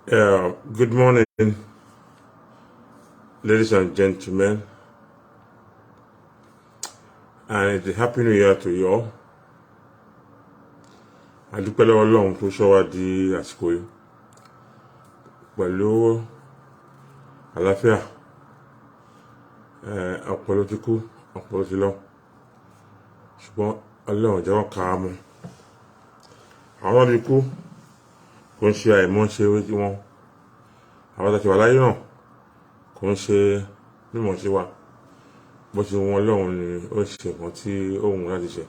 Good morning, ladies and gentlemen, and it's a happy new year to you all. A dúpẹ́ lọ́wọ́ Ọlọ́run tó sọ wá di àsìkò yìí pẹ̀lú àlàáfíà. Ọ̀pọ̀ ló ti kú, ọ̀pọ̀ ló ti lọ, ṣùgbọ́n Ọlọ́run jẹ́ wọ́n kà á mọ́. Àwọn tó ti kú kò ń ṣe àìmọ́ṣe wọn. Àwọn tó ti wà láyé náà kò ń ṣe mímọ̀ sí wa. Bó ṣe wọn Ọlọ́run ni ó ṣe nǹkan tí ó wù láti ṣe.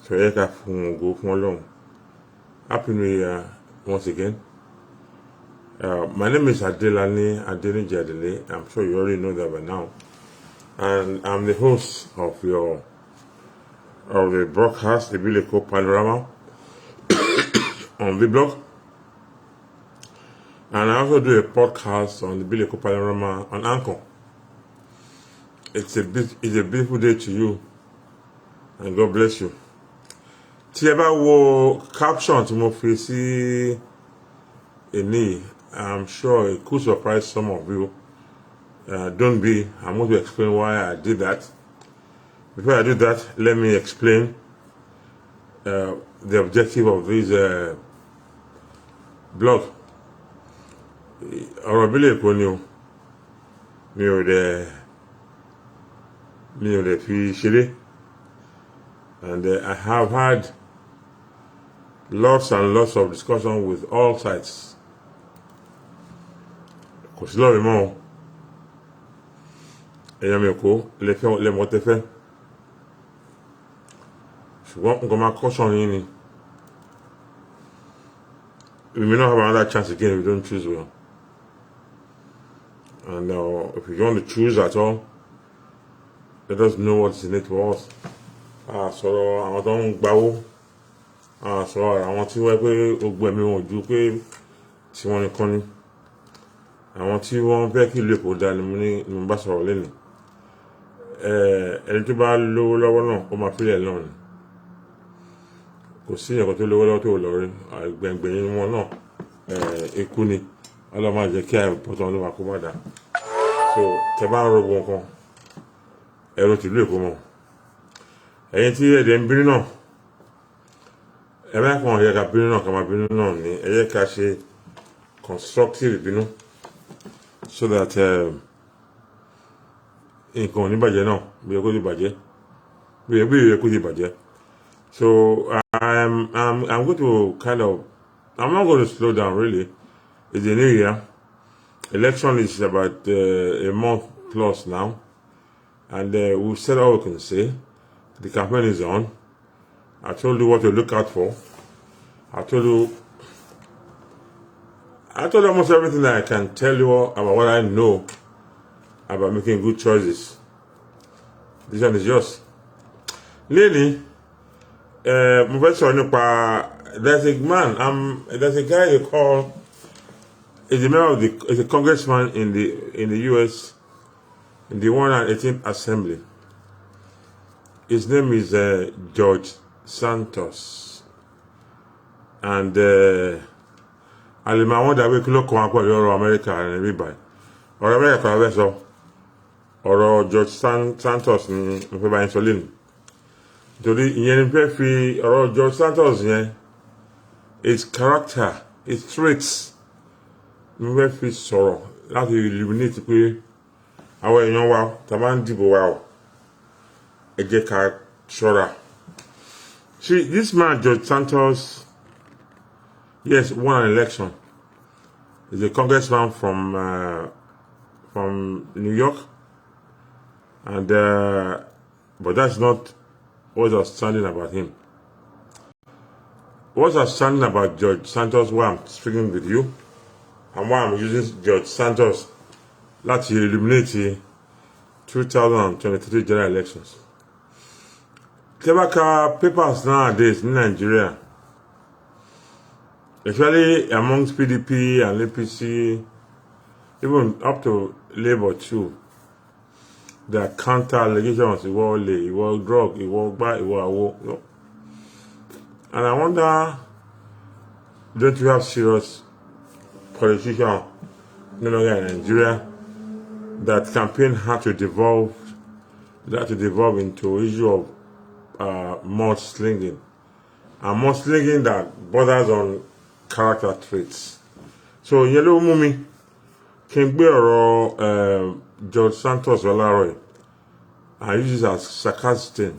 So yẹ ká fún ògo fún Ọlọ́run. Happy New Year once again. My name is Adelani Adeniji Adele. I'm sure you already know that by now. And I'm the host of the broadcast, the Biblical Panorama on Vblog. And I also do a podcast on the Biblical Panorama on Anchor. It's a beautiful day to you, and God bless you. Tí ẹ bá wo caption tí mo fi sí èní, I'm sure it could surprise some of you. Don't be. I'm going to explain why I did that. Before I do that, let me explain the objective of this blog. Ọ̀rọ̀ ìbílẹ̀ Èkó ni o. Mi ò dẹ̀ fi ṣeré. And I have had lots and lots of discussion with all sides. Kò sí lọ́rọ̀ mọ́ o. Ẹ̀yàn mi Èkó lẹ́mọ̀ tẹ́fẹ́. Ṣùgbọ́n nǹkan máa caution yín ni. We may not have another chance again if we don't choose well. And if you want to choose at all, let us know what's in it for us. Sọ̀rọ̀ àwọn tó ń gbawó. Sọ̀rọ̀ àwọn tí wọ́n pé gbogbo ẹ̀mí wọn ojú pé tí wọ́n nìkan ni. Àwọn tí wọ́n fẹ́ kí ìlú Èkó dá ni mo bá sọ̀rọ̀ lẹ́nu. Ẹni tó bá lówó lọ́wọ́ náà ó máa fílẹ̀ náà ni. Kò sí ẹ̀kọ́ tó lówó lọ́wọ́ tó lọ rí. Gbẹ̀ngbẹ̀yìn wọn náà ikú ni. Ọlọ́run máa jẹ́ kí àìpọ̀tán ló máa kó má dà. So tẹ bá ń rògbò nǹkan ẹ̀rọ tìlú Èkó mọ̀. Ẹ̀yin tí ẹ̀dẹ̀ ń bínú náà ẹ̀rọ kan yẹ ká bínú náà ká máa bínú náà ni ẹ yẹ ká ṣe constructive ìbínú so that nǹkan ò ní bàjẹ́ náà bí ẹ kó ti bàjẹ́ bí ẹ kó ti bàjẹ́. So I'm going to I'm not going to slow down really. It's a new year. Election is about a month plus now, and we've said all we can say. The campaign is on. I told you what to look out for. I told almost everything that I can tell you about what I know about making good choices. This one is yours. Lately, there's a guy you call, is a congressman in the US, in the 118th Assembly. His name is George Santos. And I wonder if you look at America and everybody. Or America, or George Santos ni mo fẹ́ bá yín sọ lẹ́nu. Torí ìyẹn ni fẹ́ fi ọ̀rọ̀ George Santos yẹn, his character, his traits, mo fẹ́ fi sọ̀rọ̀ láti illuminate pé àwọn èèyàn wa tá bá ń dìbò wa o. Ẹ jẹ́ ká ṣọ́ra. See, this man George Santos, yes, won an election. He's a congressman from New York, and but that's not what's outstanding about him. What's outstanding about George Santos, why I'm speaking with you, and why I'm using George Santos láti illuminate 2023 general elections. Tebaka papers nowadays in Nigeria, especially amongst PDP and APC, even up to Labour too, there are counter allegations, ìwọ drug, ìwọ gbá, ìwọ àwo. And I wonder, don't you have serious politician no longer in Nigeria, that campaign had to devolve into issue of mudslinging, and mudslinging that borders on character traits. So yellow mummy can be George Santos Valaro. I use it as sarcastic.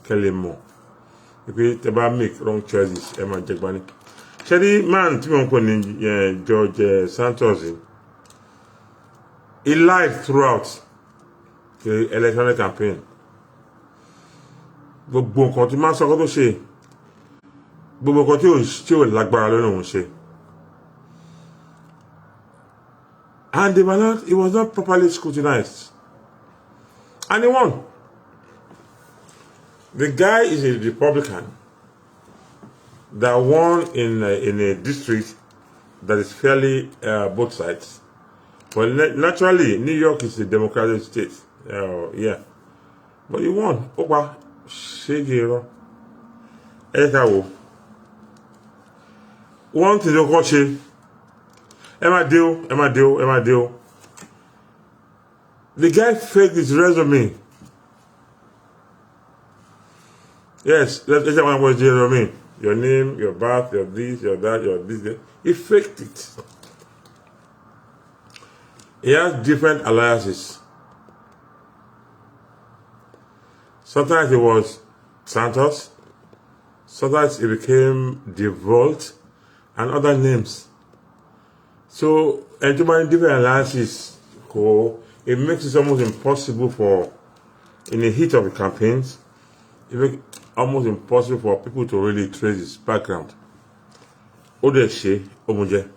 Kelemo. If you make wrong choices, Emma Jagbani. Shady man, George Santos. He lied throughout the electoral campaign. Gbogbo nǹkan tí máa ń sọkọ́ tó ṣe, gbogbo nǹkan tí ò lágbára lónìí òun ṣe. And it was not properly scrutinized. And he won. The guy is a Republican that won in a district that is fairly both sides. But naturally, New York is a democratic state. Yeah. But he won. Opa, Shegero. Ekawo. One thing to watch it. Emma deal. The guy faked his resume. Yes, let's say one was your resume. Your name, your birth, your this, your that, your this. He faked it. He has different aliases. Sometimes it was Santos. Sometimes it became Devolt and other names. So, and to my different aliases, it makes it almost impossible for, in the heat of the campaigns, it makes it almost impossible for people to really trace his background. Odeshe, Omuje.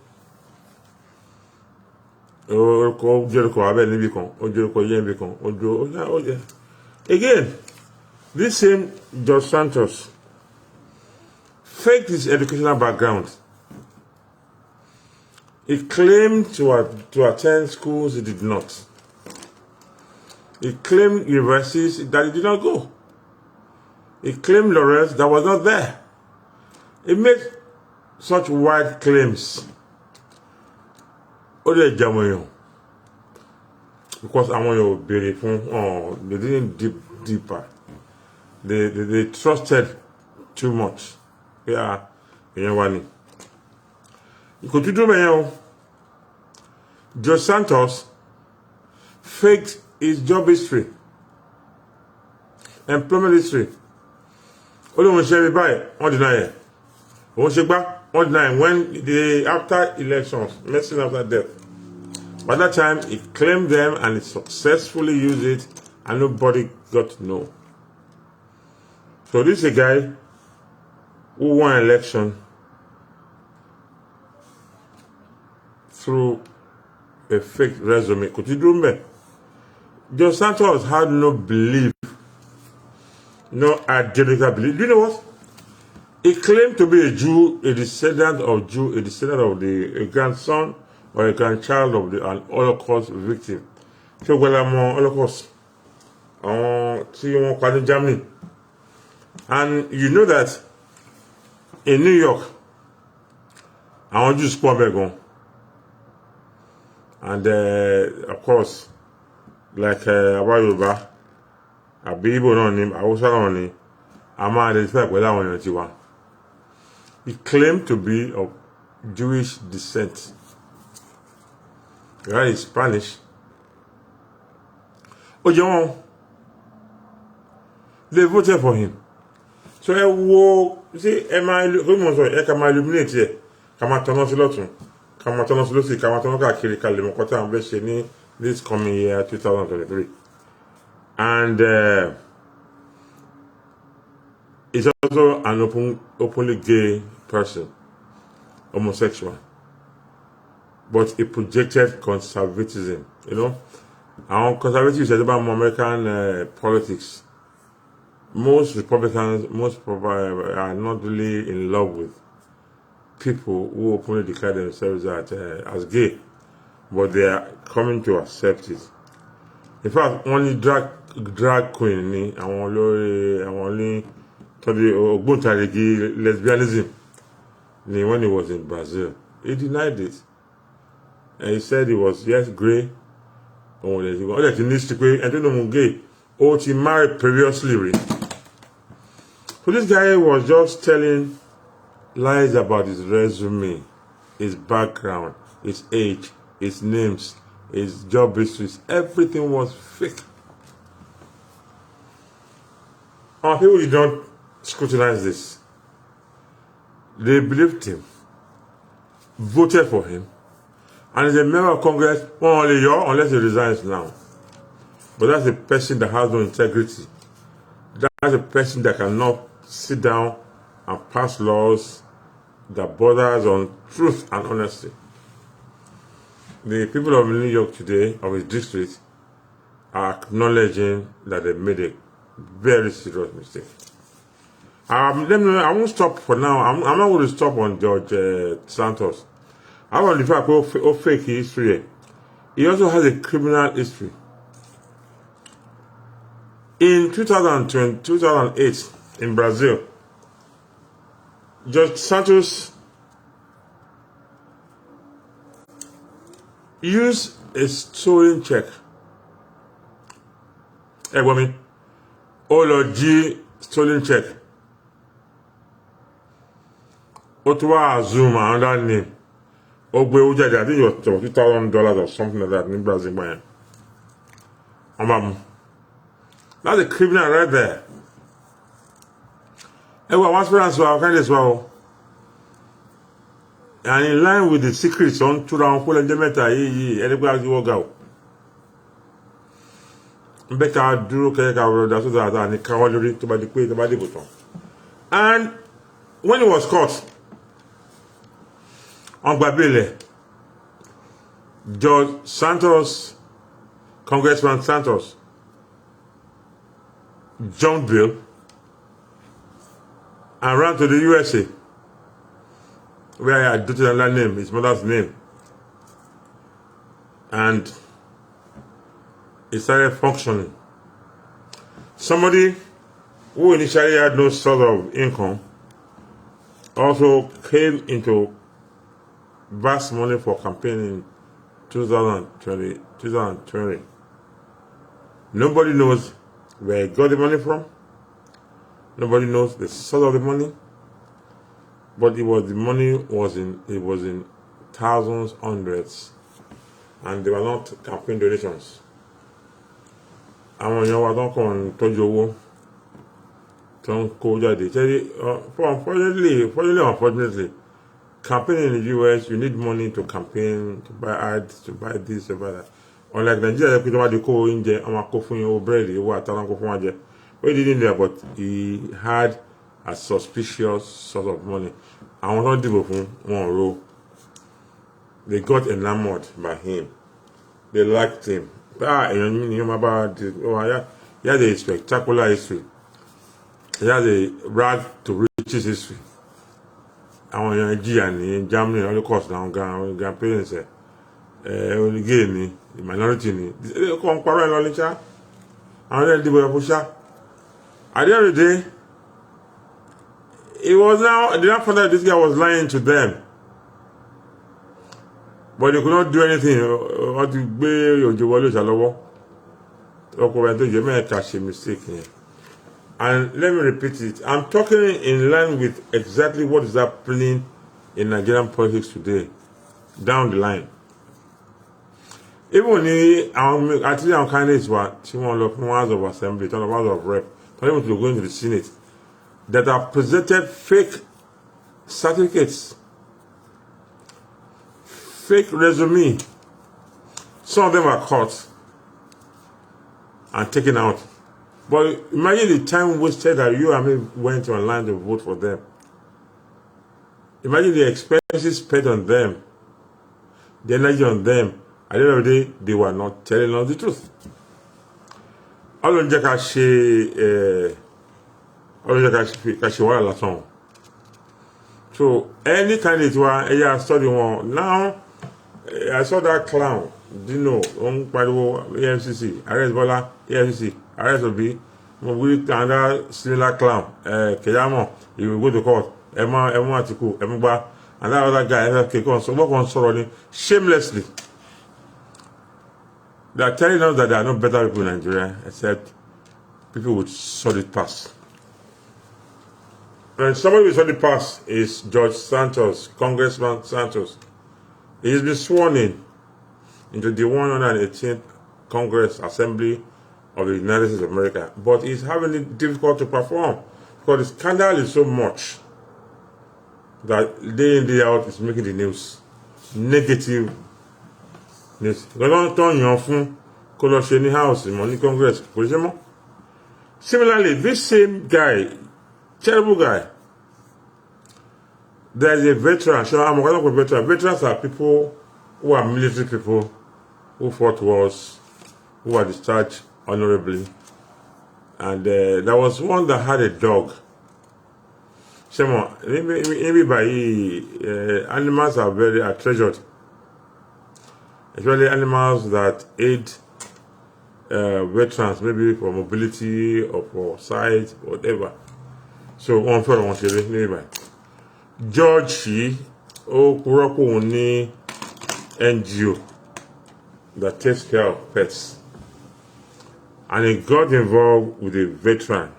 Again, this same George Santos faked his educational background. He claimed to attend schools he did not. He claimed universities that he did not go. He claimed laurels that was not there. He made such wide claims. Because they didn't dig deeper. They trusted too much. Yeah, you could do George Santos faked his job history, employment history. Only when she buy, on deny it. When she back, on deny when they after elections, messing after death. By that time, he claimed them and he successfully used it, and nobody got to know. So this is a guy who won an election through a fake resume. Could you do me? George Santos had no belief, no identical belief. Do you know what? He claimed to be a Jew, a descendant of a grandson or a grandchild of an Holocaust victim. So well, I'm on Holocaust. See you in Germany. And you know that in New York, I want you to spawn back on. And of course, like Abayoba, Abibo no name, Awusa no name, Ama identified with that one. He claimed to be of Jewish descent. Right, he's Spanish. Ojeon, they voted for him. So you see, illuminate here. This coming year 2023. And he's also an openly gay person, homosexual. But he projected conservatism, you know. And conservatives said about American politics. Most Republicans, are not really in love with people who openly declare themselves as gay, but they are coming to accept it. In fact, only drag queen ni àwọn only lesbianism ni when he was in Brazil. He denied it. And he said he was, yes, gay. Oh, there's in this way. I don't know, gay. Oh, he married previously. So this guy was just telling lies about his resume, his background, his age, his names, his job histories. Everything was fake. Our people did not scrutinize this. They believed him, voted for him, and as a member of Congress, only you unless he resigns now. But that's a person that has no integrity. That's a person that cannot sit down and pass laws that borders on truth and honesty. The people of New York today, of his district, are acknowledging that they made a very serious mistake. I won't stop for now. I'm not going to stop on George Santos. I want the fact of fake history. He also has a criminal history. In 2008, in Brazil, George Santos used a stolen check. Hey, woman. Ology stolen check. Ottawa Zoom, another name. Ogbe Ujadi, I think it was $2,000 or something like that in Brazil. That's a criminal right there. Hey, what's for us? Kind as well. And in line with the secrets on to round full and demeter, anybody will go. Better do that's what I need to buy the button. And when he was caught on Babile, George Santos, Congressman Santos, jumped bail and ran to the USA, where he adopted another name, his mother's name, and he started functioning. Somebody who initially had no sort of income also came into vast money for campaigning in 2020. Nobody knows where he got the money from. Nobody knows the source of the money. But the money was in thousands, hundreds, and they were not campaign donations. Àwọn èèyàn wa tó ń kàn tọ́jú owó tó ń kó jáde. Unfortunately, campaigning in the US, you need money to campaign, to buy ads, to buy this, to buy that. Unlike Nigeria, people don't go in there, I'm a bread, what he didn't there, but he had a suspicious sort of money. I want to do one row. They got enamored by him. They liked him. He has a spectacular history. He has a rag to riches history. Àwọn èèyàn jìyà ní Germany, Holocaust làwọn grandparents only gay ni, the minority ni. Kò ń parọ́ ẹ̀ lọ ní ṣá. Àwọn ẹ̀dí dìbò ẹ̀kú ṣá. At the end of the day, it was now, they didn't find that this guy was lying to them. But they could not do anything. What to be your jewelry shalowo. You make a mistake here. And let me repeat it. I'm talking in line with exactly what is happening in Nigerian politics today. Down the line. Even when our candidates were House of Assembly, House of Rep, not even to go into the Senate, that have presented fake certificates, fake resume. Some of them are caught and taken out. But imagine the time wasted that you and me went online to vote for them. Imagine the expenses spent on them, the energy on them. At the end of the day, they were not telling us the truth. All of them so any candidate I study one now. I saw that clown. Dino, EFCC, arrest Bola, EFCC, arrest Obi. We another similar clown. Keyamo, he will go to court. Emma Atiku, Emma, and that other guy, FFK, so what on sorrow shamelessly. They are telling us that there are no better people in Nigeria except people with solid past. And somebody with solid past is George Santos, Congressman Santos. He has been sworn in into the 118th Congress Assembly of the United States of America, but he's having it difficult to perform because the scandal is so much that day in, day out is making the news. Negative news. They don't turn you off in house in Congress. Similarly, this same guy, terrible guy, there's a veteran. So I'm going to veteran. Veterans are people who are military people who fought wars, who are discharged honorably. And there was one that had a dog. Maybe by animals are treasured. Especially animals that aid veterans, maybe for mobility or for sight, whatever. So one for one maybe. George Shi Okuroko NGO that takes care of pets. And he got involved with a veteran,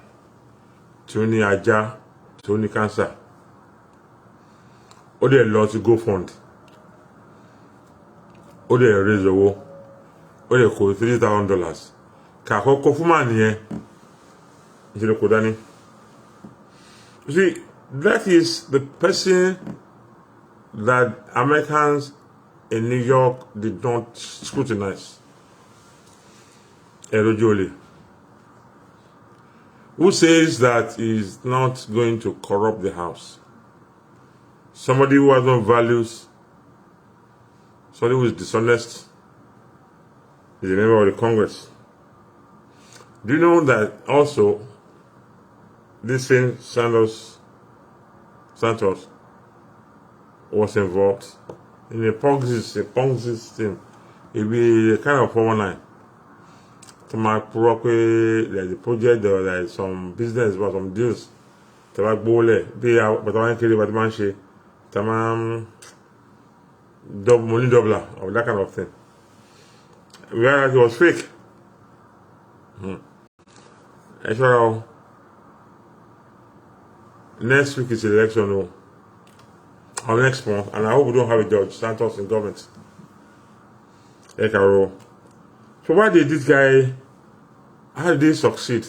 Tony Aja, Tony Cancer. Or they lost to go fund. Or they raise the war. Or they call $3,000. Kako Kofumani, you see, that is the person that Americans in New York did not scrutinize. Erojoli, who says that he's not going to corrupt the house. Somebody who has no values, somebody who is dishonest, is a member of the Congress. Do you know that also this same Santos was involved in a Ponzi scheme? It'd be a kind of 419. To my there's a project, there is some business, but some deals. Tabak bole, be out, but I can't but man she, tamam, money doubler, or that kind of thing. Whereas it was fake. Next week is election, or next month, and I hope we don't have a George Santos in government. So why did this guy, how did they succeed?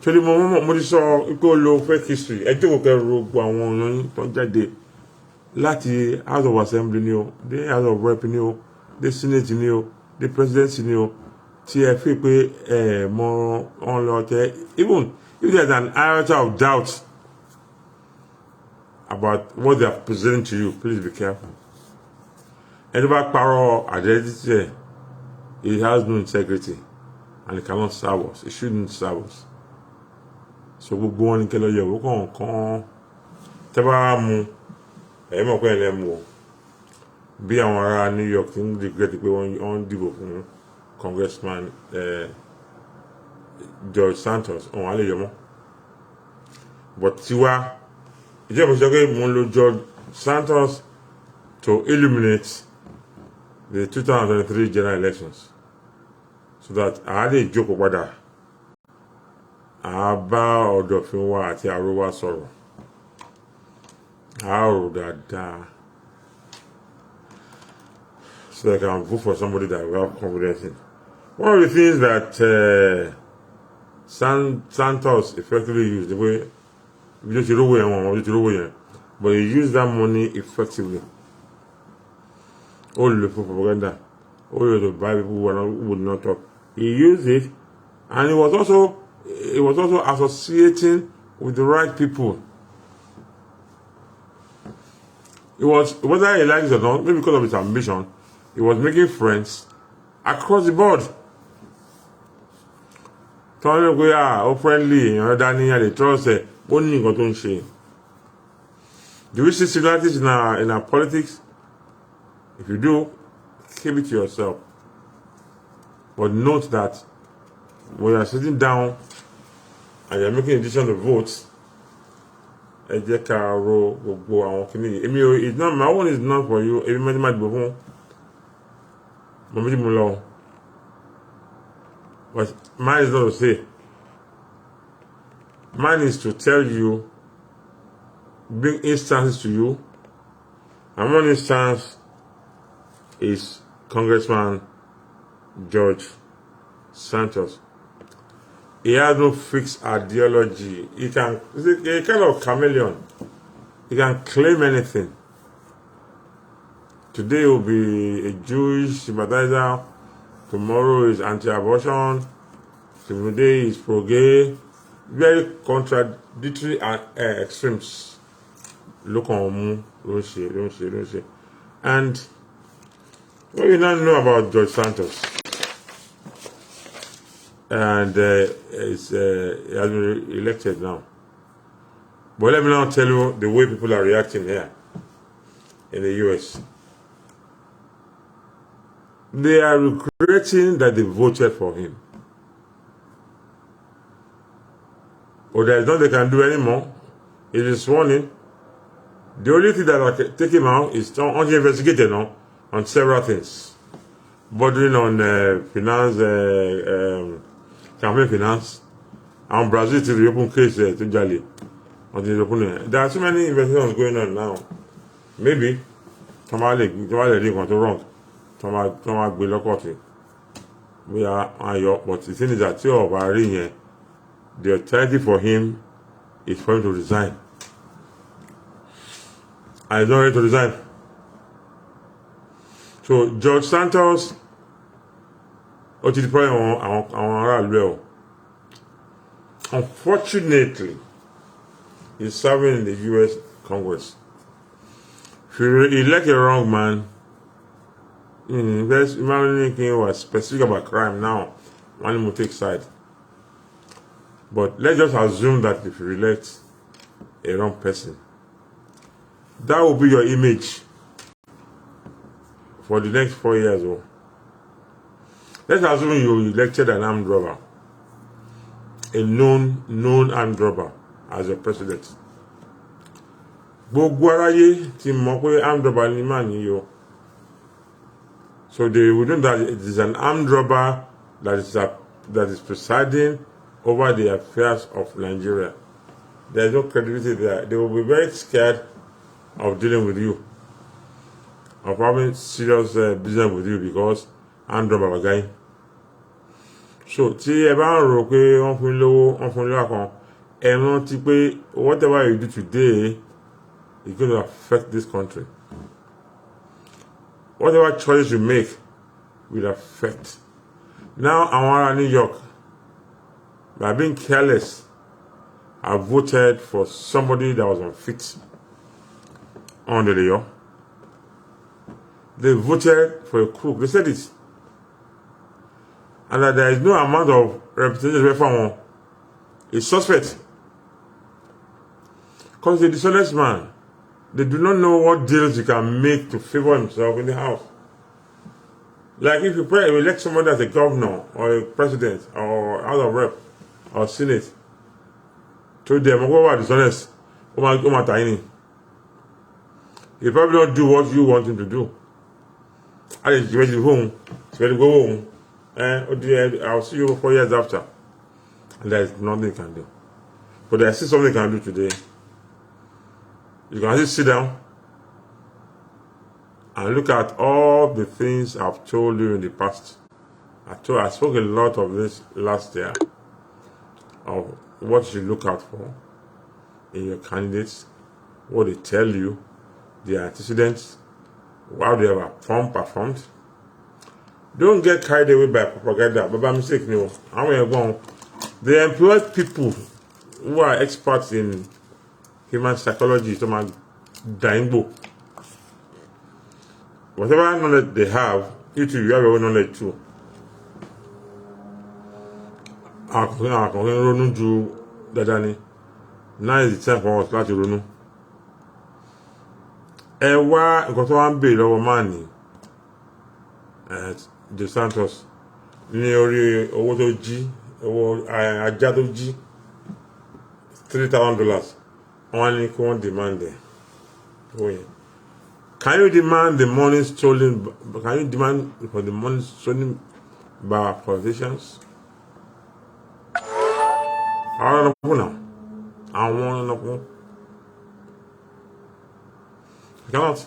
So the moment we saw go low fake history, I think we can rogue one day. Láti House of Assembly ni o, the House of Rep ni o, the Senate ni o, the Presidency ni o, tí ẹ fi pé more on lot, even if there's an iota of doubt about what they are presenting to you, please be careful. And about power identity, it has no integrity and it cannot serve us. It shouldn't serve us. So we go on in Kelo Yewo kan teba mu mọ̀ pé ẹlẹ́ mu o bí àwọn ará New York ti ń regret pé wọ́n dìbò fún Congressman George Santos ọ̀hún á lè yọ mọ́ but tiwa ìjọba sọ pé mo ń lo George Santos to illuminate the 2023 general elections so that a lè jókòó padà a bá ọ̀dọ̀fin wa àti àrò wa sọ̀rọ̀. How that so I can vote for somebody that we have confidence in. One of the things that Santos effectively used, the way we just but he used that money effectively. All the propaganda, all the buy people who would not talk. He used it, and he was also associating with the right people. It was, whether he likes it or not, maybe because of his ambition, he was making friends across the board. Telling me, oh, friendly, you know, Danny, they trust it. Do we see similarities in our politics? If you do, keep it to yourself. But note that when you are sitting down and you are making a decision to vote, it's not, my own is not for you. Everybody might be home. But mine is not to say. Mine is to tell you, bring instances to you. And one instance is Congressman George Santos. He has no fixed ideology. He's a kind of chameleon. He can claim anything. Today he will be a Jewish sympathizer. Tomorrow is anti-abortion. Today is pro-gay. Very contradictory extremes. Look on don't say. And what you now know about George Santos? And he has been elected now. But let me now tell you the way people are reacting here in the US. They are regretting that they voted for him. Or there is nothing they can do anymore. It is sworn in. The only thing that I can take him out is only investigated now on several things. Bordering on finance, campaign finance, and Brazil to reopen case to Jali. There are so many investigations going on now. Maybe somebody did what's wrong. Somebody be locked. We are but the thing is that the authority for him is for him to resign. And he's not ready to resign. So George Santos, unfortunately, he's serving in the US Congress. If you elect a wrong man, first Illuminating was specific about crime now. One will take side. But let's just assume that if you elect a wrong person, that will be your image for the next 4 years. Let's assume you elected an armed robber, a known armed robber as your president. Gbogbo aráyé ti mọ̀ pé armed robber ni man yìí. So they will know that it is an armed robber that is presiding over the affairs of Nigeria. There is no credibility there. They will be very scared of dealing with you, of having serious business with you because armed robber guy. So, tí ẹ bá ń rò pé wọ́n fún lówó kan, ẹ rántí pé whatever you do today is going to affect this country. Whatever choice you make will affect. Now, àwọn ará New York, by being careless, I voted for somebody that was unfit under the law. They voted for a crook. They said it. And that there is no amount of representation for one. A suspect. Because he's a dishonest man. They do not know what deals he can make to favor himself in the house. Like if you elect somebody as a governor or a president or House of Rep or Senate, to them, who are dishonest, he probably don't do what you want him to do. I just ready to home, ready to go home. I'll see you 4 years after. And there is nothing you can do. But there is still something you can do today. You can just sit down and look at all the things I've told you in the past. I spoke a lot of this last year of what you look out for in your candidates, what they tell you, their antecedents, how they have performed. Don't get carried away by propaganda. But by mistake, no. They employ people who are experts in human psychology, so my dying book. Whatever knowledge they have, you have your own knowledge too. Now is the time for us to run. Ewa got one bill over money. De Santos ní orí owó tó jí, owó ajá tó jí $3,000. Wọ́n ní kí wọ́n demand it. Oh, yeah. Can you demand the money stolen? Can you demand for the money stolen by politicians? I don't know now. I want to know. I cannot.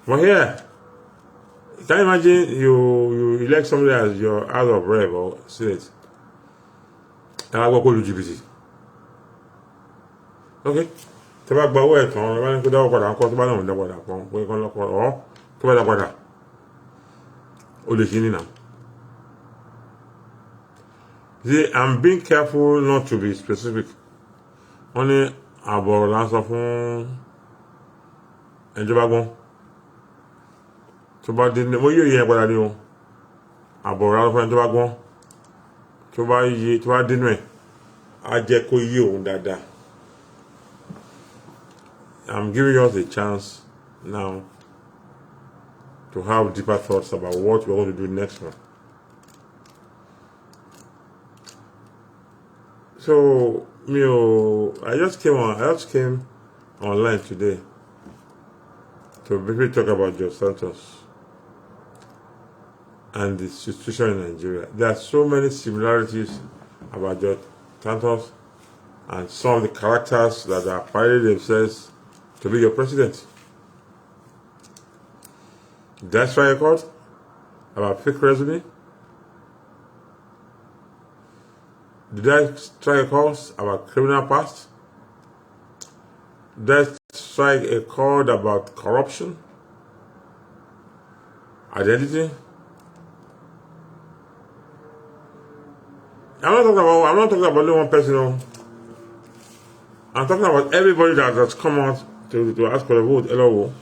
But here, can you imagine you elect somebody as your House of Rep or Senate? And I go call you GPT. Okay. Tó bá gba owó ẹ̀ tán, ẹ bá ní kó dáwọ́ padà ńkọ́ tó bá náà ń dá padà kan pé kán lọ́pọ̀ ọ́ tó bá dá padà ó lè ṣe nínà. See, I'm being careful not to be specific. Wọ́n ní àbọ̀ ọ̀rọ̀ là ń sọ fún ẹni tó bá gbọ́n. Tó bá dín ní mo yóò yẹ ẹ padà ní o. Àbọ̀ ọ̀rọ̀ là ń sọ fún ẹni tó bá gbọ́n. Tó bá dínú ẹ̀ á jẹ́ kó yé òun dáadáa. I'm giving us a chance now to have deeper thoughts about what we're going to do next month. So, I just came online today to briefly talk about George Santos and the situation in Nigeria. There are so many similarities about George Santos and some of the characters that are parading themselves to be your president. That's why I called about fake resume. Did I strike a cause about criminal past? Did I strike a chord about corruption? Identity? I'm not talking about only one person. No. I'm talking about everybody that has come out to ask for the vote. Hello.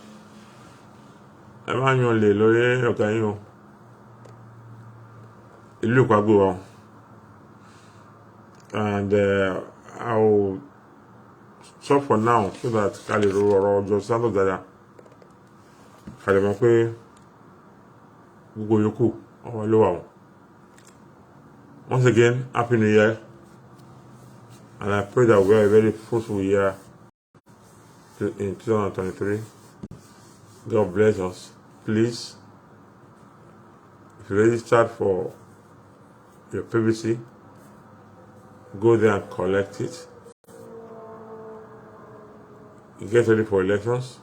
Emmanuel Lori Okayo. Ìlú Kwagbo. And I'll stop for now so that Kali Roro George Santos Dada. Kali mọ̀ pé gbogbo yòókù ọwọ́ ló wà wọ́n. Once again, Happy New Year. And I pray that we have a very fruitful year in 2023. God bless us. Please, if you registered for your PVC, go there and collect it. Get ready for elections.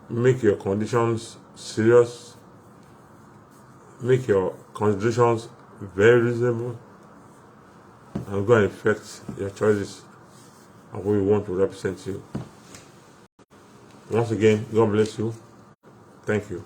Make your conditions serious. Make your considerations very reasonable. And go and effect your choices and who you want to represent you. Once again, God bless you. Thank you.